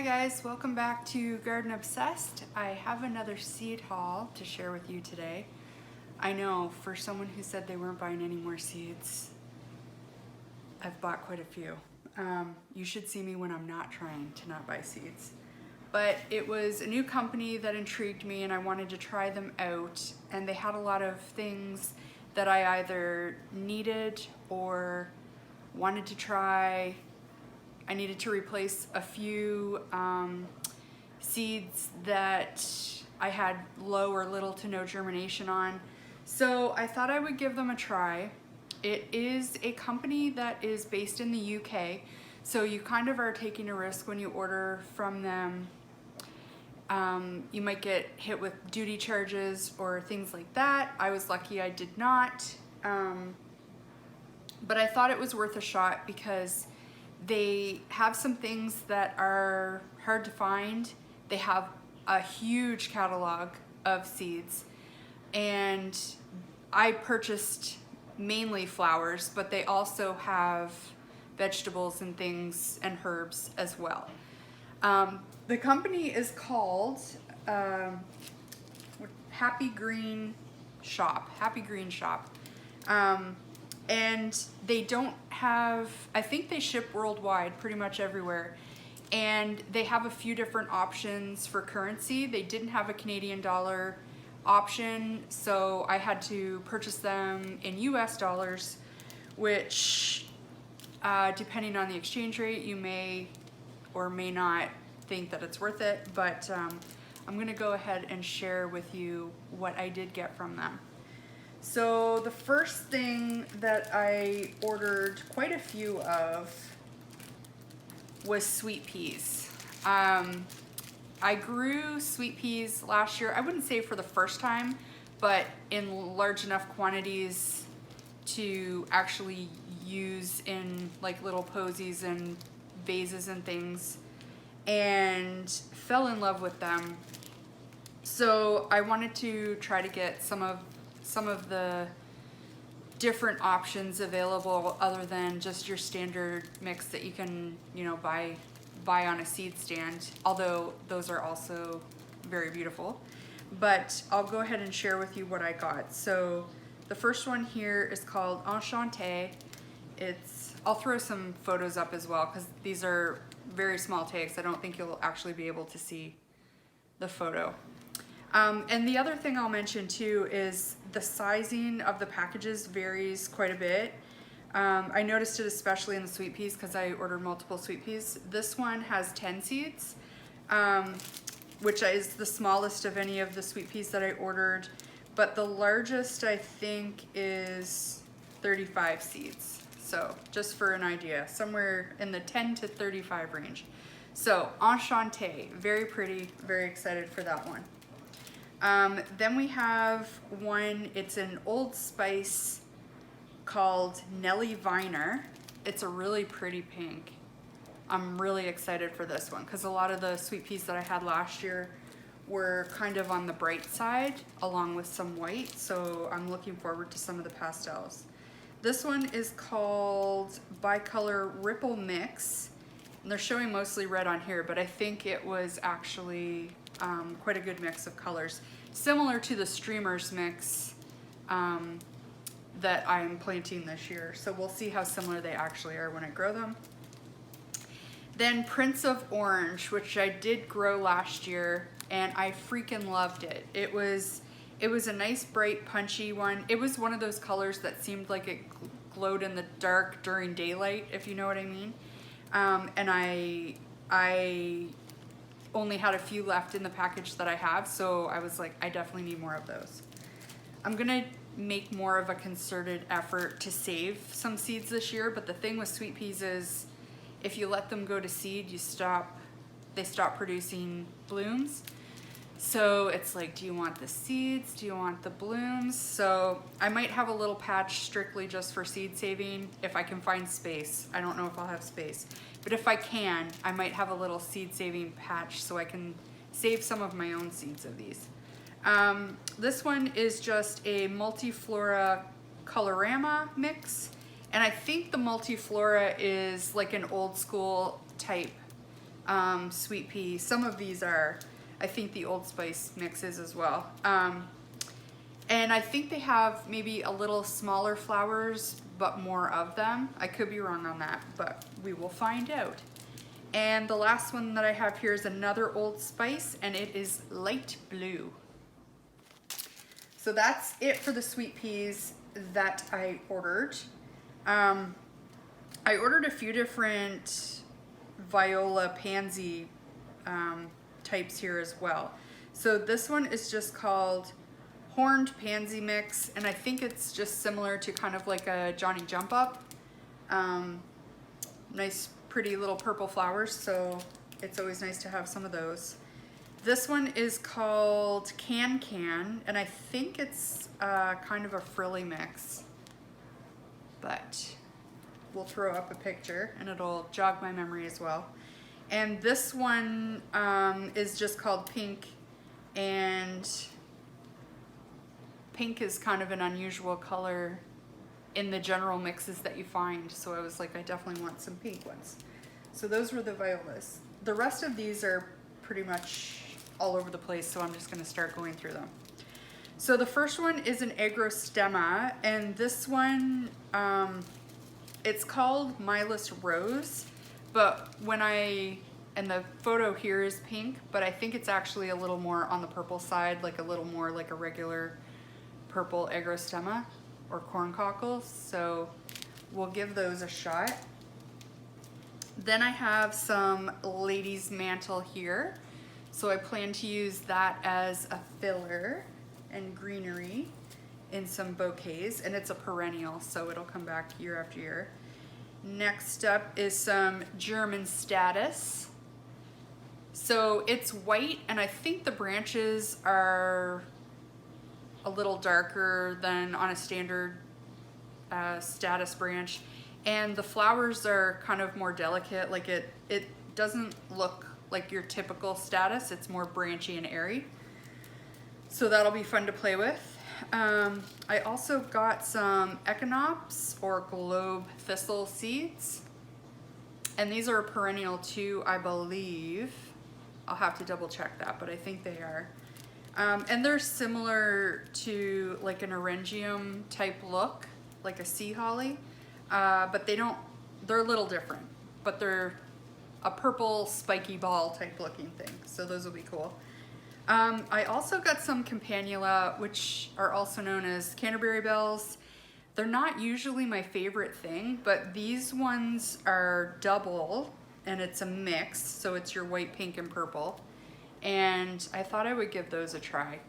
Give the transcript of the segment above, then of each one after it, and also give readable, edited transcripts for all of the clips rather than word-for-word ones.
Hi guys, welcome back to Garden Obsessed. I have another seed haul to share with you today. I know, for someone who said they weren't buying any more seeds, I've bought quite a few. You should see me when I'm not trying to not buy seeds. But it was a new company that intrigued me and I wanted to try them out, and they had a lot of things that I either needed or wanted to try. I needed to replace a few seeds that I had low or little to no germination on. So I thought I would give them a try. It is a company that is based in the UK, so you kind of are taking a risk when you order from them. You might get hit with duty charges or things like that. I was lucky I did not. But I thought it was worth a shot because they have some things that are hard to find. They have a huge catalog of seeds, and I purchased mainly flowers, but they also have vegetables and things and herbs as well. The company is called Happy Green Shop. And they don't have, I think they ship worldwide pretty much everywhere. And they have a few different options for currency. They didn't have a Canadian dollar option, so I had to purchase them in US dollars, which depending on the exchange rate, you may or may not think that it's worth it, but I'm gonna go ahead and share with you what I did get from them. So the first thing that I ordered quite a few of was sweet peas. I grew sweet peas last year. I wouldn't say for the first time, but in large enough quantities to actually use in like little posies and vases and things, and fell in love with them. So I wanted to try to get some of the different options available other than just your standard mix that you can, buy on a seed stand, although those are also very beautiful. But I'll go ahead and share with you what I got. So the first one here is called Enchanté. I'll throw some photos up as well because these are very small takes. I don't think you'll actually be able to see the photo. And the other thing I'll mention too is the sizing of the packages varies quite a bit. I noticed it especially in the sweet peas because I ordered multiple sweet peas. This one has 10 seeds, which is the smallest of any of the sweet peas that I ordered, but the largest I think is 35 seeds. So just for an idea, somewhere in the 10 to 35 range. So Enchanté, very pretty, very excited for that one. Then we have one, it's an Old Spice called Nellie Viner. It's a really pretty pink. I'm really excited for this one because a lot of the sweet peas that I had last year were kind of on the bright side along with some white, so I'm looking forward to some of the pastels. This one is called Bicolor Ripple Mix. And they're showing mostly red on here, but I think it was actually quite a good mix of colors, similar to the Streamers mix that I'm planting this year. So we'll see how similar they actually are when I grow them. Then Prince of Orange, which I did grow last year, and I freaking loved it. It was a nice, bright, punchy one. It was one of those colors that seemed like it glowed in the dark during daylight, if you know what I mean. And I only had a few left in the package that I have, so I was like, I definitely need more of those. I'm gonna make more of a concerted effort to save some seeds this year, but the thing with sweet peas is if you let them go to seed, they stop producing blooms. So it's like, do you want the seeds? Do you want the blooms? So I might have a little patch strictly just for seed saving if I can find space. I don't know if I'll have space, but if I can, I might have a little seed saving patch so I can save some of my own seeds of these. This one is just a Multiflora Colorama mix, and I think the Multiflora is like an old school type sweet pea. Some of these are, I think, the Old Spice mixes as well. And I think they have maybe a little smaller flowers, but more of them. I could be wrong on that, but we will find out. And the last one that I have here is another Old Spice, and it is light blue. So that's it for the sweet peas that I ordered. I ordered a few different Viola pansy types here as well. So this one is just called Horned Pansy Mix, and I think it's just similar to kind of like a Johnny Jump Up. Nice pretty little purple flowers, so it's always nice to have some of those. This one is called Can Can, and I think it's kind of a frilly mix, but we'll throw up a picture and it'll jog my memory as well. And this one is just called Pink, and pink is kind of an unusual color in the general mixes that you find, so I was like, I definitely want some pink ones. So those were the Violas. The rest of these are pretty much all over the place, so I'm just going to start going through them. So the first one is an agrostemma, and this one, it's called Milus Rose, but and the photo here is pink, but I think it's actually a little more on the purple side, like a little more like a regular purple agrostemma or corn cockles, so we'll give those a shot. Then I have some Ladies Mantle here, so I plan to use that as a filler and greenery in some bouquets, and it's a perennial, so it'll come back year after year. Next up is some German Status. So it's white, and I think the branches are a little darker than on a standard Status branch, and the flowers are kind of more delicate. Like it doesn't look like your typical Status, it's more branchy and airy, so that'll be fun to play with. I also got some Echinops or Globe Thistle seeds, and these are a perennial too, I believe. I'll have to double check that, but I think they are. And they're similar to like an Orangium type look, like a sea holly, but they're a little different, but they're a purple spiky ball type looking thing, so those will be cool. I also got some Campanula, which are also known as Canterbury Bells. They're not usually my favorite thing, but these ones are double, and it's a mix, so it's your white, pink, and purple. And I thought I would give those a try.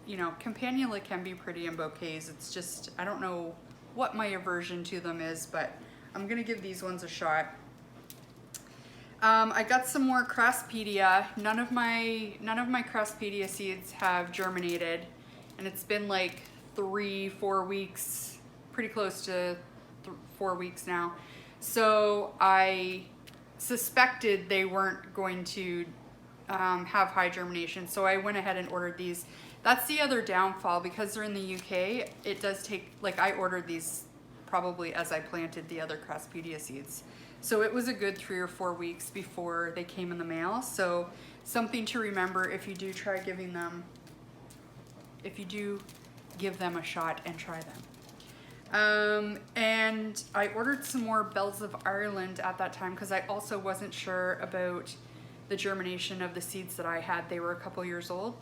Campanula can be pretty in bouquets. It's just, I don't know what my aversion to them is, but I'm gonna give these ones a shot. I got some more Craspedia. None of my Craspedia seeds have germinated, and it's been like 3-4 weeks, pretty close to 4 weeks now. So I suspected they weren't going to have high germination, so I went ahead and ordered these. That's the other downfall, because they're in the UK, it does take, like, I ordered these probably as I planted the other Craspedia seeds. So it was a good 3 or 4 weeks before they came in the mail. So something to remember if you do give them a shot and try them. And I ordered some more Bells of Ireland at that time, because I also wasn't sure about the germination of the seeds that I had. They were a couple years old.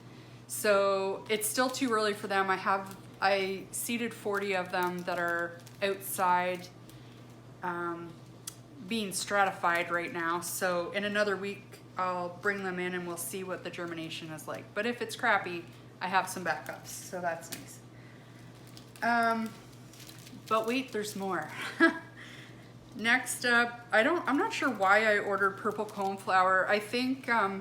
So it's still too early for them. I seeded 40 of them that are outside, being stratified right now. So in another week, I'll bring them in and we'll see what the germination is like. But if it's crappy, I have some backups, so that's nice. But wait, there's more. Next up, I'm not sure why I ordered purple coneflower. I think I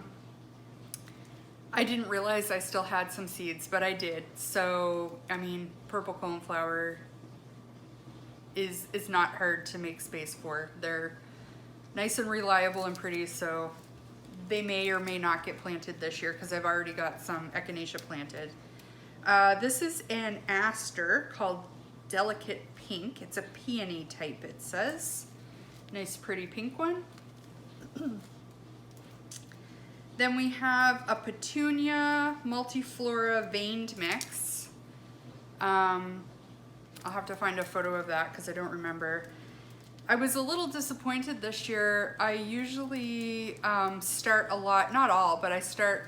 didn't realize I still had some seeds, but I did. So, I mean, purple coneflower is not hard to make space for. They're nice and reliable and pretty, so they may or may not get planted this year, because I've already got some echinacea planted. This is an aster called Delicate Pink. It's a peony type, it says. Nice pretty pink one. Then we have a petunia multiflora veined mix. I'll have to find a photo of that because I don't remember. I was a little disappointed this year. I usually start a lot, not all, but I start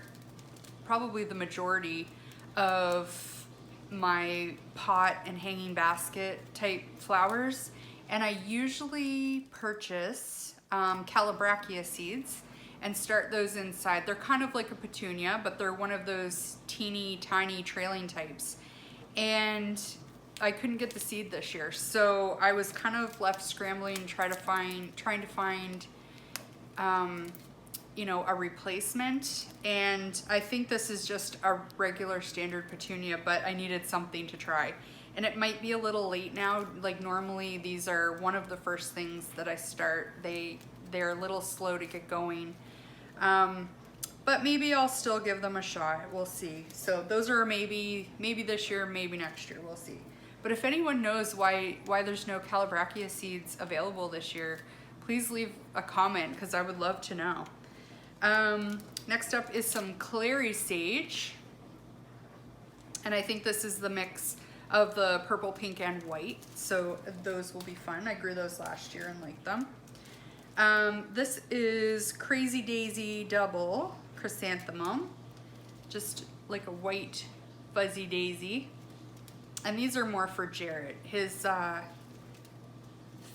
probably the majority of my pot and hanging basket type flowers. And I usually purchase Calabracchia seeds and start those inside. They're kind of like a petunia, but they're one of those teeny tiny trailing types. And I couldn't get the seed this year, so I was kind of left scrambling, trying to find, you know, a replacement. And I think this is just a regular standard petunia, but I needed something to try. And it might be a little late now. Like normally these are one of the first things that I start. They're a little slow to get going. But maybe I'll still give them a shot. We'll see. So those are maybe this year, maybe next year. We'll see. But if anyone knows why there's no Calabracchia seeds available this year, please leave a comment because I would love to know. Next up is some clary sage. And I think this is the mix of the purple, pink, and white. So those will be fun. I grew those last year and liked them. This is Crazy Daisy Double Chrysanthemum. Just like a white fuzzy daisy. And these are more for Jared. His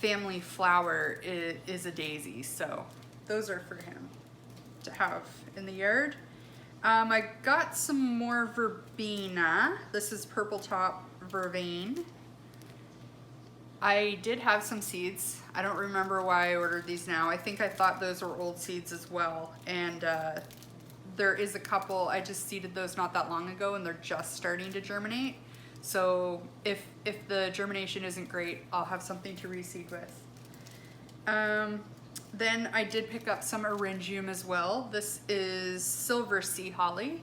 family flower is a daisy, so those are for him to have in the yard. I got some more verbena. This is purple top vervain. I did have some seeds. I don't remember why I ordered these now. I think I thought those were old seeds as well. And there is a couple, I just seeded those not that long ago and they're just starting to germinate. So if the germination isn't great, I'll have something to reseed with. Then I did pick up some Eryngium as well. This is Silver Sea Holly.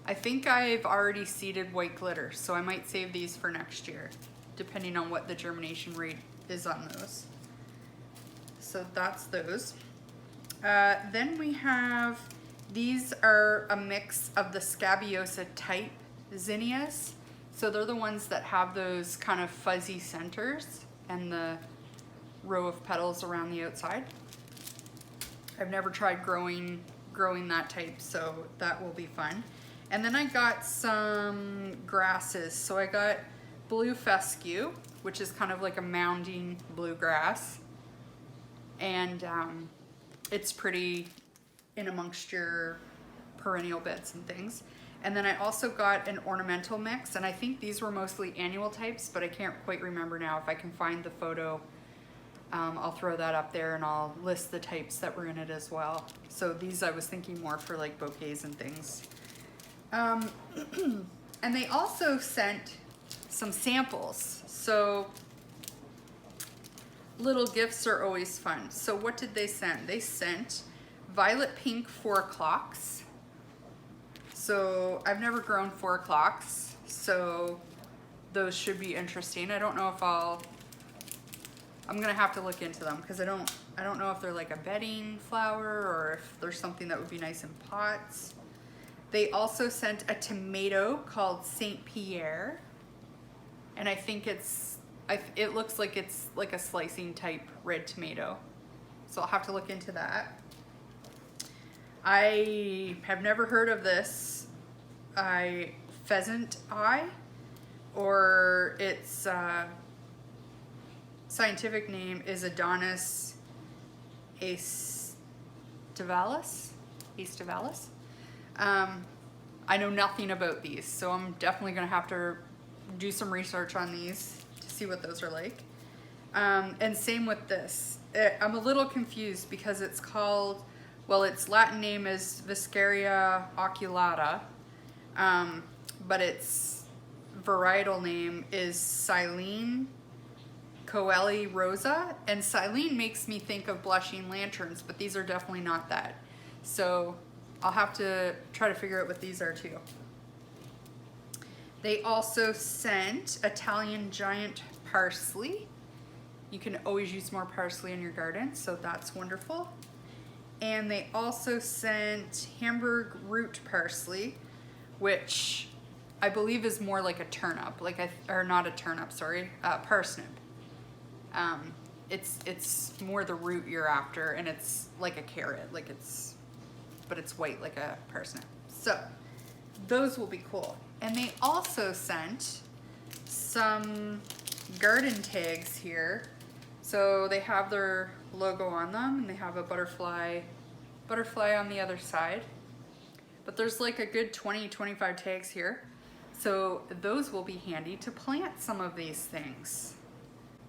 I think I've already seeded white glitter, so I might save these for next year, depending on what the germination rate is on those. So that's those. Then we have, these are a mix of the Scabiosa type zinnias. So they're the ones that have those kind of fuzzy centers and the row of petals around the outside. I've never tried growing that type, so that will be fun. And then I got some grasses. So I got blue fescue, which is kind of like a mounding bluegrass. And it's pretty in amongst your perennial beds and things. And then I also got an ornamental mix, and I think these were mostly annual types, but I can't quite remember now. If I can find the photo, I'll throw that up there and I'll list the types that were in it as well. So these I was thinking more for like bouquets and things. And they also sent some samples. So little gifts are always fun. So what did they send? They sent violet pink 4 o'clocks. So I've never grown 4 o'clocks, so those should be interesting. I don't know if I'm gonna have to look into them because I don't know if they're like a bedding flower or if there's something that would be nice in pots. They also sent a tomato called Saint Pierre, and I think it looks like it's like a slicing type red tomato. So I'll have to look into that. I have never heard of this. Pheasant eye, or its scientific name is Adonis aestivalis. I know nothing about these, so I'm definitely gonna have to do some research on these to see what those are like. And same with this. I'm a little confused because it's called, well, its Latin name is Viscaria oculata, but its varietal name is Silene Coeli rosa, and Silene makes me think of blushing lanterns, but these are definitely not that. So I'll have to try to figure out what these are too. They also sent Italian giant parsley. You can always use more parsley in your garden, so that's wonderful. And then they also sent Hamburg root parsley, which I believe is more like a turnip, or not a turnip, sorry, parsnip. It's more the root you're after, and it's like a carrot, but it's white like a parsnip. So those will be cool. And they also sent some garden tags here. So they have their logo on them, and they have a butterfly on the other side. But there's like a good 20-25 tags here. So those will be handy to plant some of these things.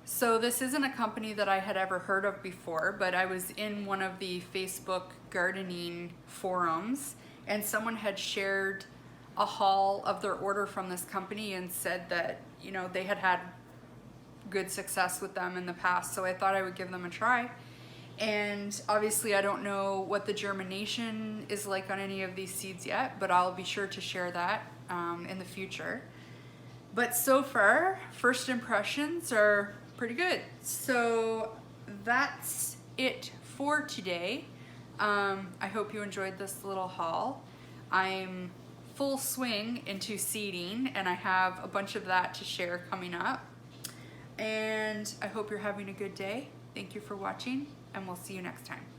So this isn't a company that I had ever heard of before, but I was in one of the Facebook gardening forums, and someone had shared a haul of their order from this company and said that, you know, they had had good success with them in the past, so I thought I would give them a try. And obviously I don't know what the germination is like on any of these seeds yet, but I'll be sure to share that in the future. But so far, first impressions are pretty good. So that's it for today. I hope you enjoyed this little haul. I'm full swing into seeding, and I have a bunch of that to share coming up. And I hope you're having a good day. Thank you for watching, and we'll see you next time.